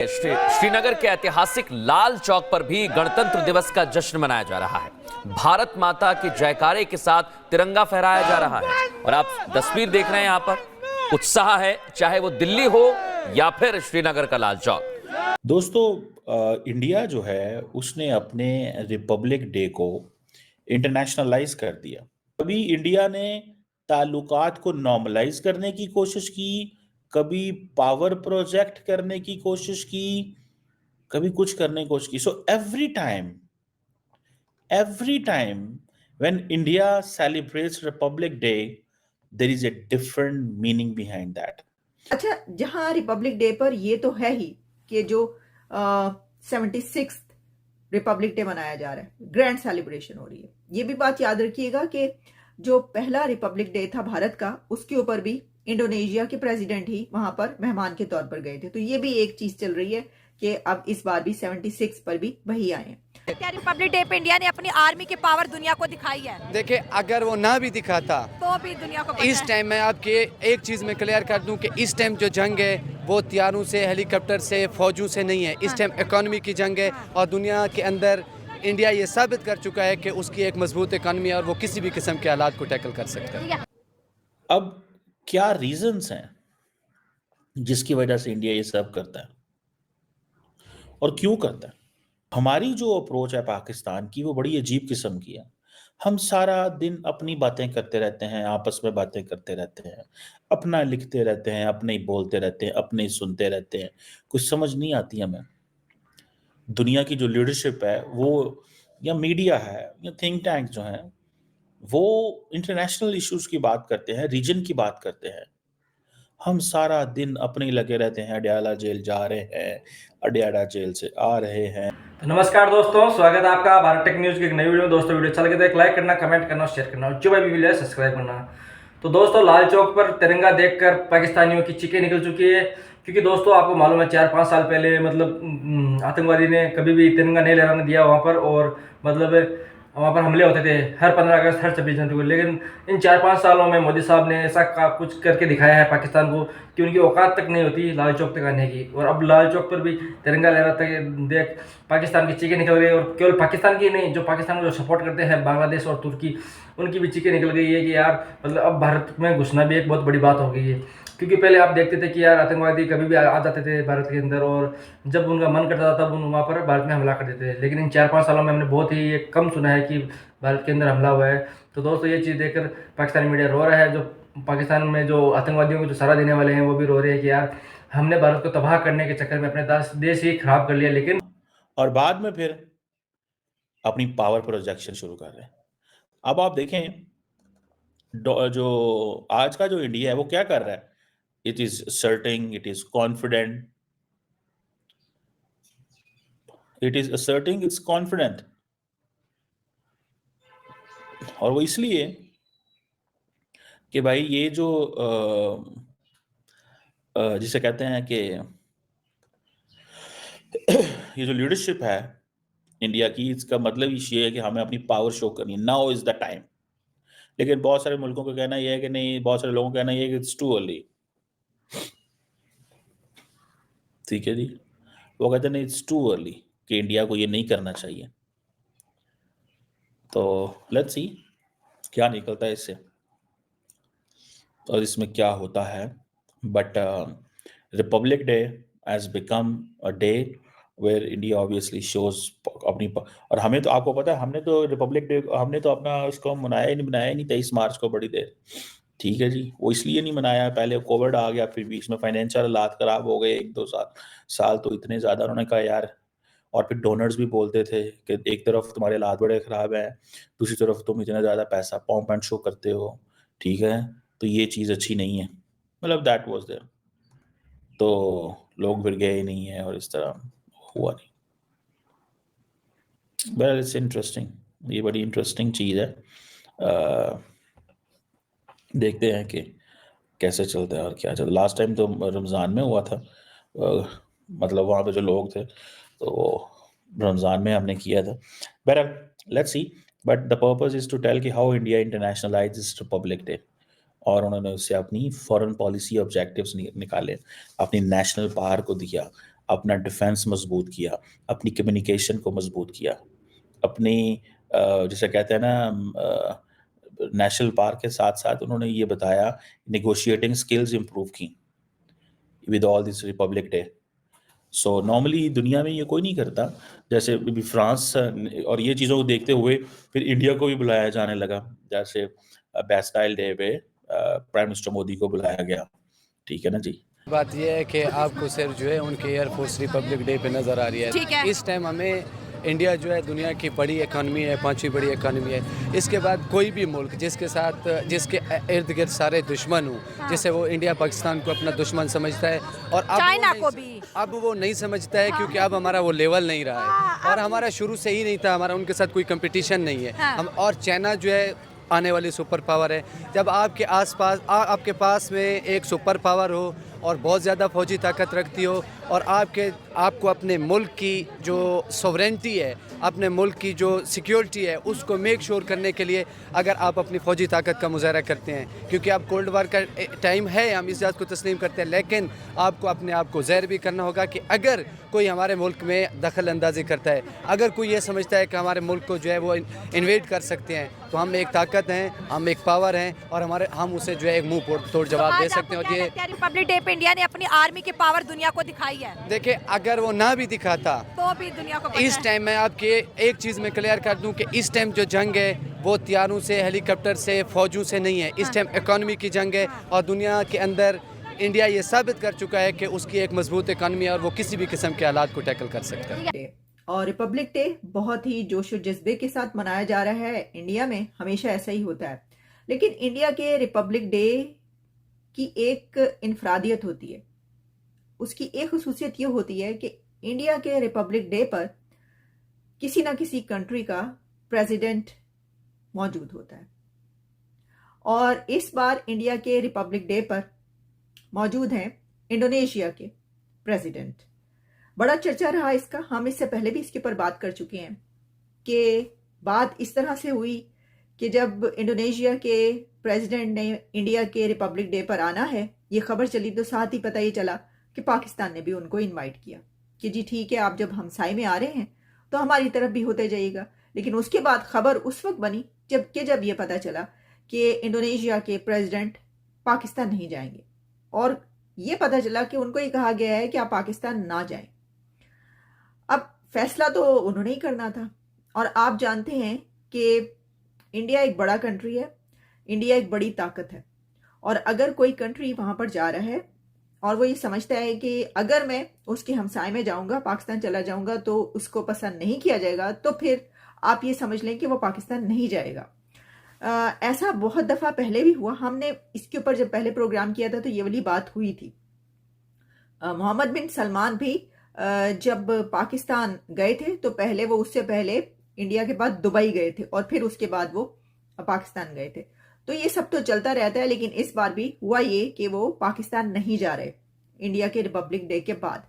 श्रीनगर के ऐतिहासिक लाल चौक पर भी गणतंत्र दिवस का जश्न मनाया जा रहा है। भारत माता के जयकारे के साथ तिरंगा फहराया जा रहा है और आप तस्वीर देख रहे हैं, यहाँ पर उत्साह है, चाहे वो दिल्ली हो या फिर श्रीनगर का लाल चौक। दोस्तों, इंडिया जो है उसने अपने रिपब्लिक डे को इंटरनेशनलाइज कर दिया। कभी इंडिया ने ताल्लुकात को नॉर्मलाइज करने की कोशिश की, कभी पावर प्रोजेक्ट करने की कोशिश की, कभी कुछ करने की कोशिश की। सो every time when India celebrates Republic Day, there is a different meaning behind that. अच्छा, जहां रिपब्लिक डे पर ये तो है ही कि जो 76th रिपब्लिक डे मनाया जा रहा है, ग्रैंड सेलिब्रेशन हो रही है। ये भी बात याद रखिएगा कि जो पहला रिपब्लिक डे था भारत का, उसके ऊपर भी इंडोनेशिया के प्रेसिडेंट ही वहां पर मेहमान के तौर पर गए थे। तो ये भी एक चीज चल रही है कि अब इस बार भी 76 पर भी वही आए हैं। क्या रिपब्लिक डे पे इंडिया ने अपनी आर्मी की पावर दुनिया को दिखाई है? देखिए, अगर वो ना भी दिखाता तो भी दुनिया को इस टाइम मैं आपके एक चीज में क्लियर कर दूं कि इस टाइम जो जंग है वो हथियारों से, हेलीकॉप्टर से, फौजों से नहीं है। इस टाइम इकोनॉमी की जंग है और दुनिया के अंदर इंडिया ये साबित कर चुका है कि उसकी एक मजबूत इकोनॉमी है और वो किसी भी किस्म के हालात को टैकल कर सकता है। अब क्या रीजंस हैं जिसकी वजह से इंडिया ये सब करता है और क्यों करता है? हमारी जो अप्रोच है पाकिस्तान की, वो बड़ी अजीब किस्म की है। हम सारा दिन अपनी बातें करते रहते हैं, आपस में बातें करते रहते हैं, अपना लिखते रहते हैं, अपने ही बोलते रहते हैं, अपने ही सुनते रहते हैं। कुछ समझ नहीं आती हमें। दुनिया की जो लीडरशिप है वो, या मीडिया है, या थिंक टैंक जो है, वो इंटरनेशनल इश्यूज की बात करते हैं, रीजन की बात करते हैं। हम सारा दिन अपने ही लगे रहते हैं। अडयाला जेल जा रहे हैं, अडयाला जेल से आ रहे हैं। नमस्कार दोस्तों, स्वागत है आपका भारत टेक न्यूज़ की एक नई वीडियो में। दोस्तों, वीडियो अच्छा लगे तो एक लाइक करना, कमेंट करना, शेयर करना और जो भी वीडियो है सब्सक्राइब करना। तो दोस्तों, लाल चौक पर तिरंगा देखकर पाकिस्तानियों की चीखें निकल चुकी है, क्योंकि दोस्तों आपको मालूम है 4-5 साल पहले मतलब आतंकवादी ने कभी भी तिरंगा नहीं लहराने दिया वहाँ पर, और मतलब वहाँ पर हमले होते थे हर 15 अगस्त, हर 26 जनवरी को। लेकिन इन 4-5 सालों में मोदी साहब ने ऐसा कुछ करके दिखाया है पाकिस्तान को कि उनकी औकात तक नहीं होती लाल चौक तक आने की। और अब लाल चौक पर भी तिरंगा लहराता देख पाकिस्तान की चीखें निकल गई, और केवल पाकिस्तान की नहीं, जो पाकिस्तान को जो सपोर्ट करते हैं बांग्लादेश और तुर्की, उनकी भी चीखें निकल गई है कि यार मतलब अब भारत में घुसना भी एक बहुत बड़ी बात हो गई है। क्योंकि पहले आप देखते थे कि यार आतंकवादी कभी भी आ जाते थे भारत के अंदर, और जब उनका मन करता था तब वहाँ पर भारत में हमला कर देते थे। लेकिन इन 4-5 सालों में हमने बहुत ही कम सुना है कि भारत के अंदर हमला हुआ है। तो दोस्तों, ये चीज़ देखकर पाकिस्तानी मीडिया रो रहा है। जो पाकिस्तान में जो आतंकवादियों को जो सहारा देने वाले हैं वो भी रो रहे हैं कि यार हमने भारत को तबाह करने के चक्कर में अपने देश ही खराब कर लिया। लेकिन और बाद में फिर अपनी पावर प्रोजेक्शन शुरू कर रहे हैं। अब आप देखें, जो आज का जो इंडिया है वो क्या कर रहा है? It is asserting, it is confident, it is asserting, it's confident. और वो इसलिए कि भाई ये जो जिसे कहते हैं कि ये जो लीडरशिप है इंडिया की, इसका मतलब ये है कि हमें अपनी पावर शो करनी है। Now is the time. लेकिन बहुत सारे मुल्कों का कहना यह है कि नहीं, बहुत सारे लोगों का कहना यह है कि इट्स टू अर्ली। ठीक है जी, वो कहते हैं नहीं, इट्स टू अर्ली, कि इंडिया को ये नहीं करना चाहिए। तो लेट्स सी क्या निकलता है इससे और इसमें क्या होता है। But republic day has become a day where India obviously shows अपनी और हमें तो, आपको पता है, हमने तो रिपब्लिक डे, हमने तो अपना उसको मनाया ही नहीं 23 मार्च को बड़ी देर। ठीक है जी, वो इसलिए नहीं मनाया, पहले कोविड आ गया, फिर बीच में फाइनेंशियल हालात खराब हो गए 1-2 साल तो इतने ज़्यादा। उन्होंने कहा यार, और फिर डोनर्स भी बोलते थे कि एक तरफ तुम्हारे हालात बड़े ख़राब हैं, दूसरी तरफ तुम इतना ज़्यादा पैसा पॉम्प एंड शो करते हो, ठीक है, तो ये चीज़ अच्छी नहीं है। मतलब दैट वाज देयर। तो लोग फिर गए ही नहीं है और इस तरह हुआ नहीं। वेल, इट्स इंटरेस्टिंग, ये बड़ी इंटरेस्टिंग चीज़ है। देखते हैं कि कैसे चलता है और क्या चलता है। लास्ट टाइम तो रमज़ान में हुआ था, मतलब वहाँ पे जो लोग थे तो रमज़ान में हमने किया था। बहरहाल, let's see, but the purpose is to tell कि how India internationalise republic day. और उन्होंने उससे अपनी फॉरेन पॉलिसी ऑब्जेक्टिव्स निकाले, अपनी नेशनल पावर को दिया, अपना डिफेंस मजबूत किया, अपनी कम्युनिकेशन को मजबूत किया, अपनी जैसे कहते हैं ना नेशनल पार्क के साथ साथ उन्होंने ये बताया नेगोशिएटिंग स्किल्स इंप्रूव की with all this Republic day. So normally दुनिया में ये कोई नहीं करता, जैसे अभी फ्रांस और ये चीज़ों को देखते हुए फिर इंडिया को भी बुलाया जाने लगा, जैसे बैस्टाइल डे पे प्राइम मिनिस्टर मोदी को बुलाया गया। ठीक है ना जी। बात यह है कि आपको सिर्फ जो है उनके एयरफोर्स रिपब्लिक डे पे नज़र आ रही ठीक है। इस टाइम हमें इंडिया जो है दुनिया की बड़ी इकॉनमी है, 5वीं बड़ी इकॉनमी है। इसके बाद कोई भी मुल्क जिसके इर्द गिर्द सारे दुश्मन हों, जैसे वो इंडिया पाकिस्तान को अपना दुश्मन समझता है, और अब चाइना वो को नहीं- भी। अब वो नहीं समझता है, क्योंकि अब हमारा वो लेवल नहीं रहा है, और हमारा शुरू से ही नहीं था, हमारा उनके साथ कोई कंपटीशन नहीं है। हम और चाइना जो है आने वाली सुपर पावर है। जब आपके आसपास आपके पास में एक सुपर पावर हो और बहुत ज़्यादा फौजी ताकत रखती हो, और आपको अपने मुल्क की जो सोवरेंटी है, अपने मुल्क की जो सिक्योरिटी है, उसको मेक श्योर करने के लिए अगर आप अपनी फ़ौजी ताकत का मुजाहरा करते हैं, क्योंकि अब कोल्ड वार का टाइम है, हम इस बात को तस्लीम करते हैं, लेकिन आपको अपने आप को ज़हर भी करना होगा कि अगर कोई हमारे मुल्क में दखल अंदाजी करता है, अगर कोई ये समझता है कि हमारे मुल्क को जो है वो इन्वेड कर सकते हैं, तो हम एक ताकत हैं, हम एक पावर हैं, और हम उसे जो है एक मुंह तोड़ जवाब दे सकते हैं। और ये रिपब्लिक डे पे इंडिया ने अपनी आर्मी की पावर दुनिया को दिखाई है, देखिए, अगर वो ना भी दिखाता तो भी दुनिया को पता इस है। टाइम मैं आपके एक चीज़ में क्लियर कर दूं कि इस टाइम जो जंग है वो हथियारों से, हेलीकॉप्टर से, फौजों से नहीं है। इस टाइम इकॉनमी की जंग है, और दुनिया के अंदर इंडिया ये साबित कर चुका है कि उसकी एक मजबूत इकॉनमी है, और वो किसी भी किस्म के हालात को टैकल कर सकता है। डे और रिपब्लिक डे बहुत ही जोश और जज्बे के साथ मनाया जा रहा है इंडिया में, हमेशा ऐसा ही होता है। लेकिन इंडिया के रिपब्लिक डे की एक इनफरादियत होती है, उसकी एक खुसूसियत ये होती है कि इंडिया के रिपब्लिक डे पर किसी ना किसी कंट्री का प्रेसिडेंट मौजूद होता है, और इस बार इंडिया के रिपब्लिक डे पर मौजूद हैं इंडोनेशिया के प्रेसिडेंट। बड़ा चर्चा रहा इसका, हम इससे पहले भी इसके ऊपर बात कर चुके हैं कि बात इस तरह से हुई कि जब इंडोनेशिया के प्रेसिडेंट ने इंडिया के रिपब्लिक डे पर आना है, ये खबर चली, तो साथ ही पता ये चला कि पाकिस्तान ने भी उनको इनवाइट किया कि जी ठीक है, आप जब हमसाए में आ रहे हैं तो हमारी तरफ भी होते जाइएगा। लेकिन उसके बाद खबर उस वक्त बनी जब ये पता चला कि इंडोनेशिया के प्रेसिडेंट पाकिस्तान नहीं जाएंगे, और ये पता चला कि उनको ये कहा गया है कि आप पाकिस्तान ना जाएं। अब फैसला तो उन्होंने ही करना था, और आप जानते हैं कि इंडिया एक बड़ा कंट्री है, इंडिया एक बड़ी ताकत है, और अगर कोई कंट्री वहां पर जा रहा है और वो ये समझता है कि अगर मैं उसके हमसाए में जाऊंगा, पाकिस्तान चला जाऊंगा, तो उसको पसंद नहीं किया जाएगा, तो फिर आप ये समझ लें कि वो पाकिस्तान नहीं जाएगा। ऐसा बहुत दफा पहले भी हुआ, हमने इसके ऊपर जब पहले प्रोग्राम किया था तो ये वाली बात हुई थी। मोहम्मद बिन सलमान भी जब पाकिस्तान गए थे तो पहले वो उससे पहले इंडिया के बाद दुबई गए थे, और फिर उसके बाद वो पाकिस्तान गए थे। तो ये सब तो चलता रहता है, लेकिन इस बार भी हुआ ये कि वो पाकिस्तान नहीं जा रहे इंडिया के रिपब्लिक डे के बाद।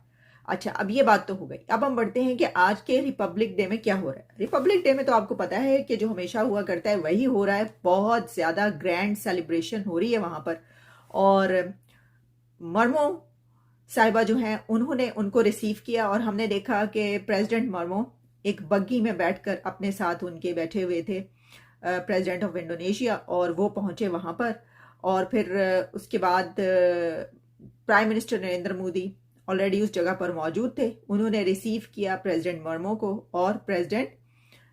अच्छा, अब ये बात तो हो गई, अब हम बढ़ते हैं कि आज के रिपब्लिक डे में क्या हो रहा है। रिपब्लिक डे में तो आपको पता है कि जो हमेशा हुआ करता है वही हो रहा है, बहुत ज्यादा ग्रैंड सेलिब्रेशन हो रही है वहां पर, और मर्मो साहिबा जो हैं उन्होंने उनको रिसीव किया, और हमने देखा कि प्रेसिडेंट मर्मो एक बग्गी में बैठकर अपने साथ उनके बैठे हुए थे प्रेसिडेंट ऑफ इंडोनेशिया, और वो पहुंचे वहां पर, और फिर उसके बाद prime minister Narendra Modi already उस जगह पर मौजूद थे। उन्होंने रिसीव किया प्रेसिडेंट मर्मो को और प्रेसिडेंट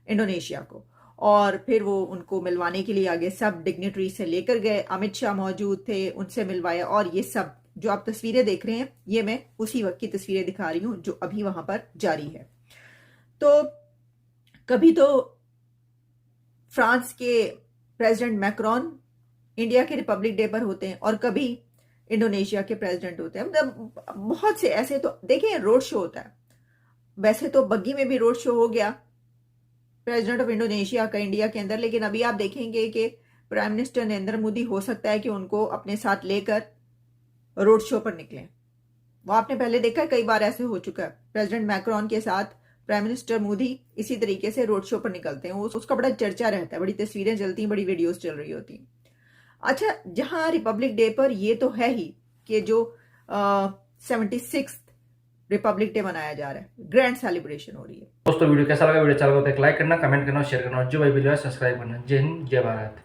इंडोनेशिया को, और फिर वो उनको मिलवाने के लिए आगे सब डिग्नेटरी से लेकर गए। अमित शाह मौजूद थे, उनसे मिलवाया, और ये सब जो आप तस्वीरें देख रहे हैं ये मैं उसी वक्त की तस्वीरें दिखा रही हूं जो अभी वहां पर जारी है। तो कभी तो फ्रांस के प्रेसिडेंट मैक्रोन इंडिया के रिपब्लिक डे पर होते हैं, और कभी इंडोनेशिया के प्रेसिडेंट होते हैं। मतलब बहुत से ऐसे, तो देखिए रोड शो होता है, वैसे तो बग्गी में भी रोड शो हो गया प्रेसिडेंट ऑफ इंडोनेशिया का इंडिया के अंदर, लेकिन अभी आप देखेंगे कि प्राइम मिनिस्टर नरेंद्र मोदी हो सकता है कि उनको अपने साथ लेकर रोड शो पर निकले। वो आपने पहले देखा है, कई बार ऐसे हो चुका है, प्रेसिडेंट मैक्रोन के साथ प्राइम मिनिस्टर मोदी इसी तरीके से रोड शो पर निकलते हैं, उसका बड़ा चर्चा रहता है, बड़ी तस्वीरें चलती हैं, बड़ी वीडियोस चल रही होती हैं। अच्छा, जहां रिपब्लिक डे पर ये तो है ही कि जो 76 रिपब्लिक डे मनाया जा रहा है, ग्रैंड सेलिब्रेशन हो रही है। दोस्तों वीडियो कैसा लगा, वीडियो अच्छा लगा तो एक लाइक करना, कमेंट करना और शेयर करना और जो भाई वीडियो है सब्सक्राइब करना। जय हिंद, जय भारत।